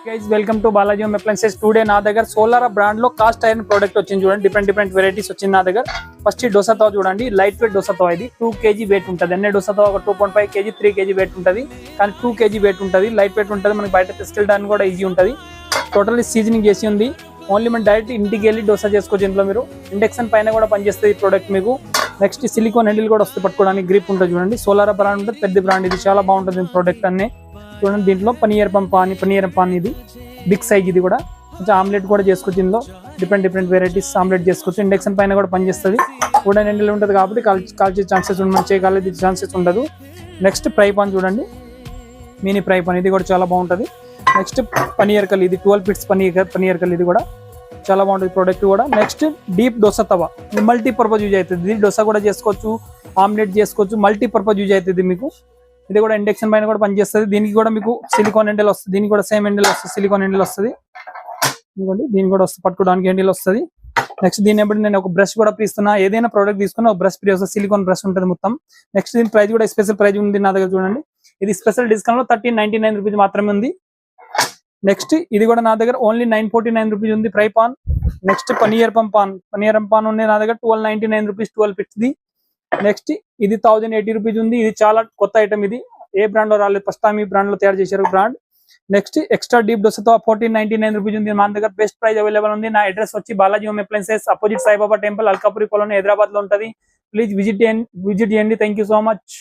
Guys welcome to Balaji home appliances. Today నా దగ్గర solar brand లో కాస్ట్ ఐరన్ ప్రోడక్ట్ వచ్చింది. చూడండి, డిఫరెంట్ వెరైటీస్ వచ్చింది నా దగ్గర. ఫస్ట్ ఈ డోసా తవ చూడండి, లైట్ వెయిట్ డోసా తవ. ఇది 2 kg వెయిట్ ఉంటుంది. అన్ని డోసా తవ ఒక 2.5 kg 3 kg వెయిట్ ఉంటుంది, కానీ 2 kg వెయిట్ ఉంటుంది. లైట్ వెయిట్ ఉంటుంది, మనకి బయట తీసుకెళ్ళడానికి కూడా ఈజీ ఉంటుంది. టోటల్లీ సీజనింగ్ చేసి ఉంది. ఓన్లీ మనం డైరెక్ట్ ఇంటికి వెళ్ళి డోసా చేసుకోవచ్చు. ఇంట్లో మీరు ఇండక్షన్ పైన కూడా పనిచేస్తుంది ఈ ప్రోడక్ట్ మీకు. నెక్స్ట్ సిలికాన్ హ్యాండిల్ కూడా వస్తే పట్టుకోవడానికి గ్రిప్ ఉంటుంది. చూడండి, సోలార్ బ్రాండ్ ఉంటుంది, పెద్ద బ్రాండ్. ఇది చాలా బాగుంటుంది ప్రోడక్ట్ అన్ని. చూడండి, దీంట్లో పనీర్ పాన్ ఇది బిగ్ సైజ్. ఇది కూడా కొంచెం ఆమ్లెట్ కూడా చేసుకోవచ్చు. ఇందులో డిఫరెంట్ వెరైటీస్ ఆమ్లెట్ చేసుకోవచ్చు. ఇండక్షన్ పైన కూడా పనిచేస్తుంది. వుడెన్ హ్యాండిల్ ఉంటుంది కాబట్టి కాల్చే ఛాన్సెస్ ఉండదు, చేయగలిగే ఛాన్సెస్ ఉండదు. నెక్స్ట్ ఫ్రై పాన్ చూడండి, మినీ ఫ్రై పాన్. ఇది కూడా చాలా బాగుంటుంది. నెక్స్ట్ పనీర్ కల్, ఇది 12 ఫీట్స్ పనీర్ కల్. ఇది కూడా చాలా బాగుంటుంది ప్రోడక్ట్ కూడా. నెక్స్ట్ డీప్ డోసా తవా, మల్టీపర్పస్ యూజ్ అవుతుంది. ఇది డోసా కూడా చేసుకోవచ్చు, ఆమ్లెట్ చేసుకోవచ్చు, మల్టీపర్పస్ యూజ్ అవుతుంది మీకు. ఇది కూడా ఇండక్షన్ పైన కూడా పనిచేస్తుంది. దీనికి కూడా మీకు సిలికాన్ హ్యాండిల్ వస్తుంది. దీనికి కూడా సేమ్ హ్యాండిల్ వస్తుంది, సిలికాన్ హ్యాండిల్ వస్తుంది. ఇదిగోండి, దీనికి కూడా వస్తుంది, పట్టుకోవడానికి హ్యాండిల్ వస్తుంది. నెక్స్ట్ దీని ఎప్పుడు నేను ఒక బ్రష్ కూడా తీస్తున్నా. ఏదైనా ప్రోడక్ట్ తీసుకున్నా ఒక బ్రష్ ఫ్రీ వస్తుంది, సిలికాన్ బ్రష్ ఉంటుంది మొత్తం. నెక్స్ట్ దీని ప్రైస్ కూడా స్పెషల్ ప్రైస్ ఉంది నా దగ్గర. చూడండి, ఇది స్పెషల్ డిస్కౌంట్ లో 1399 రూపీస్ మాత్రమే ఉంది. నెక్స్ట్ ఇది కూడా నా దగ్గర ఓన్లీ 949 రూపీస్ ఉంది fry pan. Next paneer pan ఉంది నా దగ్గర 1299 రూపీస్, 12 ఫీట్స్ ది. నెక్స్ట్ ఇది 1080 రూపీస్ ఉంది. ఇది చాలా కొత్త ఐటమ్. ఇది ఏ బ్రాండ్ లో రాలేదు, ఫస్ట్ టైం ఈ బ్రాండ్ లో తయారు చేశారు బ్రాండ్. నెక్స్ట్ ఎక్స్ట్రా డీప్ డోసాతో 1499 రూపీస్ ఉంది. మన దగ్గర బెస్ట్ ప్రైస్ అవైలబుల్ ఉంది. నా అడ్రస్ వచ్చి Balaji home appliances, opposite Saibaba temple, Alkapuri colony, Hyderabad లో ఉంటుంది. ప్లీజ్ విజిట్ చేయండి. Thank you so much.